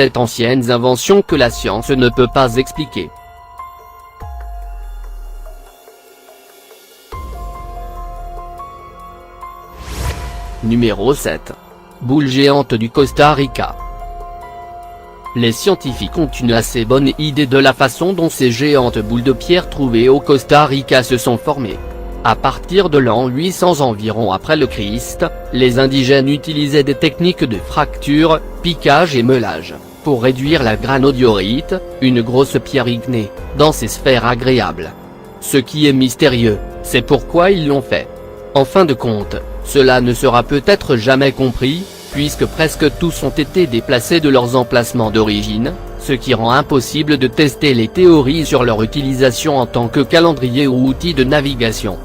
cette ancienne invention que la science ne peut pas expliquer. Numéro 7. Boule géante du Costa Rica. Les scientifiques ont une assez bonne idée de la façon dont ces géantes boules de pierre trouvées au Costa Rica se sont formées. À partir de l'an 800 environ après le Christ, les indigènes utilisaient des techniques de fracture, piquage et meulage, pour réduire la granodiorite, une grosse pierre ignée, dans ces sphères agréables. Ce qui est mystérieux, c'est pourquoi ils l'ont fait. En fin de compte, cela ne sera peut-être jamais compris, puisque presque tous ont été déplacés de leurs emplacements d'origine, ce qui rend impossible de tester les théories sur leur utilisation en tant que calendrier ou outil de navigation.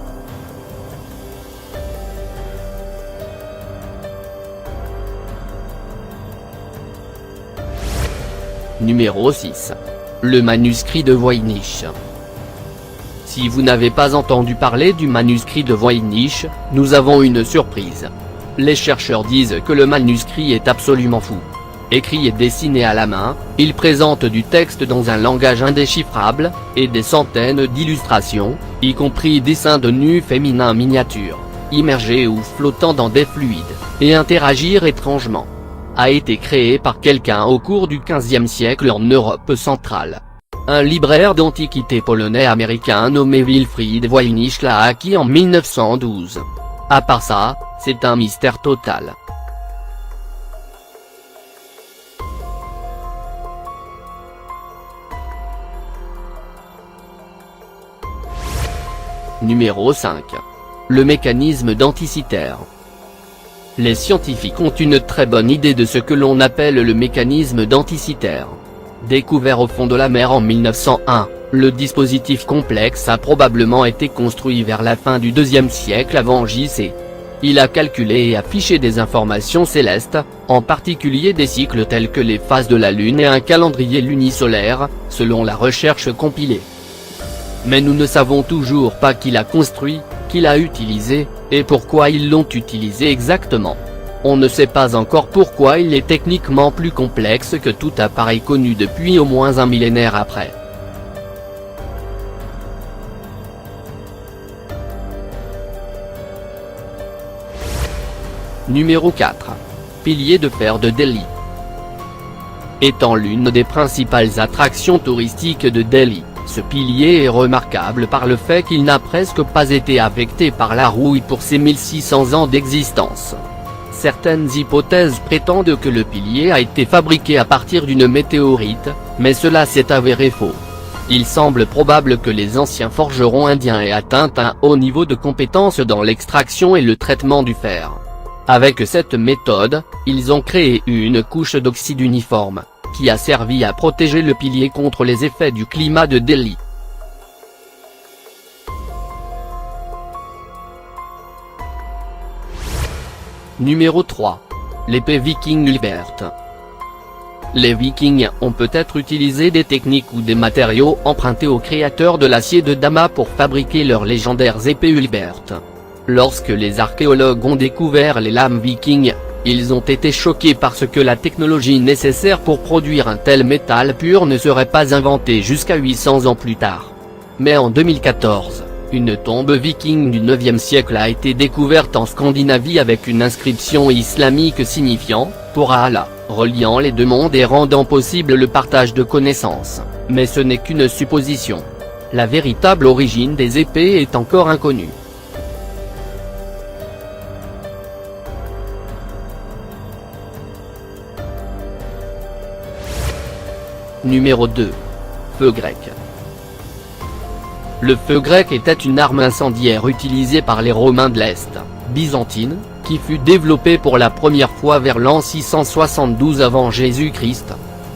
Numéro 6. Le manuscrit de Voynich. Si vous n'avez pas entendu parler du manuscrit de Voynich, nous avons une surprise. Les chercheurs disent que le manuscrit est absolument fou. Écrit et dessiné à la main, il présente du texte dans un langage indéchiffrable, et des centaines d'illustrations, y compris dessins de nus féminins miniatures, immergés ou flottant dans des fluides, et interagir étrangement. A été créé par quelqu'un au cours du XVe siècle en Europe centrale. Un libraire d'antiquités polonais-américain nommé Wilfried Voynich l'a acquis en 1912. À part ça, c'est un mystère total. Numéro 5. Le mécanisme d'Anticythère. Les scientifiques ont une très bonne idée de ce que l'on appelle le mécanisme d'Anticythère. Découvert au fond de la mer en 1901, le dispositif complexe a probablement été construit vers la fin du IIe siècle avant J.C. Il a calculé et affiché des informations célestes, en particulier des cycles tels que les phases de la Lune et un calendrier lunisolaire, selon la recherche compilée. Mais nous ne savons toujours pas qui l'a construit, qui l'a utilisé, et pourquoi ils l'ont utilisé exactement. On ne sait pas encore pourquoi il est techniquement plus complexe que tout appareil connu depuis au moins un millénaire après. Numéro 4. Pilier de fer de Delhi. Étant l'une des principales attractions touristiques de Delhi, ce pilier est remarquable par le fait qu'il n'a presque pas été affecté par la rouille pour ses 1600 ans d'existence. Certaines hypothèses prétendent que le pilier a été fabriqué à partir d'une météorite, mais cela s'est avéré faux. Il semble probable que les anciens forgerons indiens aient atteint un haut niveau de compétence dans l'extraction et le traitement du fer. Avec cette méthode, ils ont créé une couche d'oxyde uniforme, qui a servi à protéger le pilier contre les effets du climat de Delhi. Numéro 3. L'épée viking Ulvert. Les Vikings ont peut-être utilisé des techniques ou des matériaux empruntés aux créateurs de l'acier de Dama pour fabriquer leurs légendaires épées Ulvert. Lorsque les archéologues ont découvert les lames vikings, ils ont été choqués parce que la technologie nécessaire pour produire un tel métal pur ne serait pas inventée jusqu'à 800 ans plus tard. Mais en 2014, une tombe viking du 9e siècle a été découverte en Scandinavie avec une inscription islamique signifiant « pour Allah », reliant les deux mondes et rendant possible le partage de connaissances. Mais ce n'est qu'une supposition. La véritable origine des épées est encore inconnue. Numéro 2. Feu grec. Le feu grec était une arme incendiaire utilisée par les Romains de l'Est, byzantine, qui fut développée pour la première fois vers l'an 672 avant Jésus-Christ.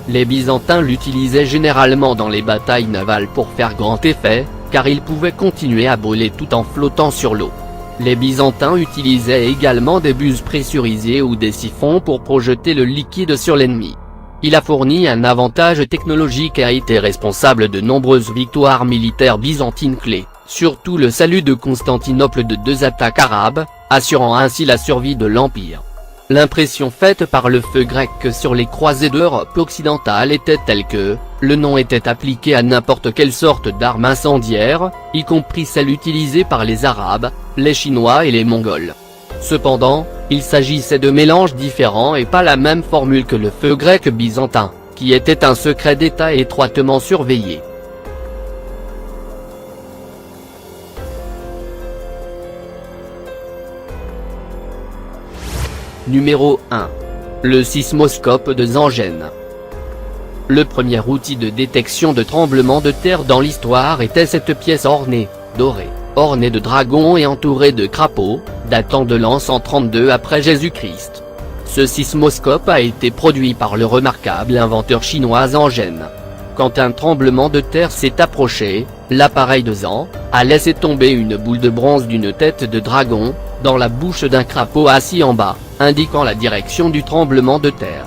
Les Byzantins l'utilisaient généralement dans les batailles navales pour faire grand effet, car ils pouvaient continuer à brûler tout en flottant sur l'eau. Les Byzantins utilisaient également des buses pressurisées ou des siphons pour projeter le liquide sur l'ennemi. Il a fourni un avantage technologique et a été responsable de nombreuses victoires militaires byzantines clés, surtout le salut de Constantinople de 2 attaques arabes, assurant ainsi la survie de l'Empire. L'impression faite par le feu grec sur les croisées d'Europe occidentale était telle que, le nom était appliqué à n'importe quelle sorte d'arme incendiaire, y compris celle utilisée par les Arabes, les Chinois et les Mongols. Cependant, il s'agissait de mélanges différents et pas la même formule que le feu grec byzantin, qui était un secret d'État étroitement surveillé. Numéro 1. Le sismoscope de Zangen. Le premier outil de détection de tremblements de terre dans l'histoire était cette pièce ornée, dorée, ornée de dragons et entourée de crapauds, datant de l'an 132 après Jésus-Christ. Ce sismoscope a été produit par le remarquable inventeur chinois Zangen. Quand un tremblement de terre s'est approché, l'appareil de Zan a laissé tomber une boule de bronze d'une tête de dragon, dans la bouche d'un crapaud assis en bas, indiquant la direction du tremblement de terre.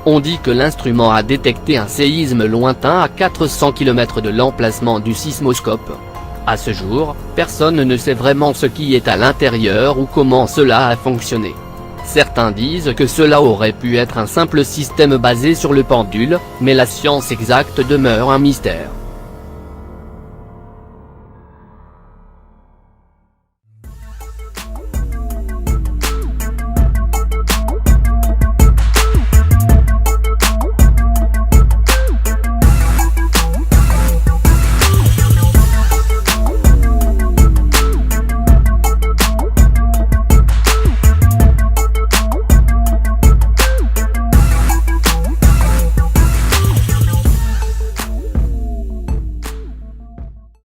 On dit que l'instrument a détecté un séisme lointain à 400 km de l'emplacement du sismoscope. À ce jour, personne ne sait vraiment ce qui est à l'intérieur ou comment cela a fonctionné. Certains disent que cela aurait pu être un simple système basé sur le pendule, mais la science exacte demeure un mystère.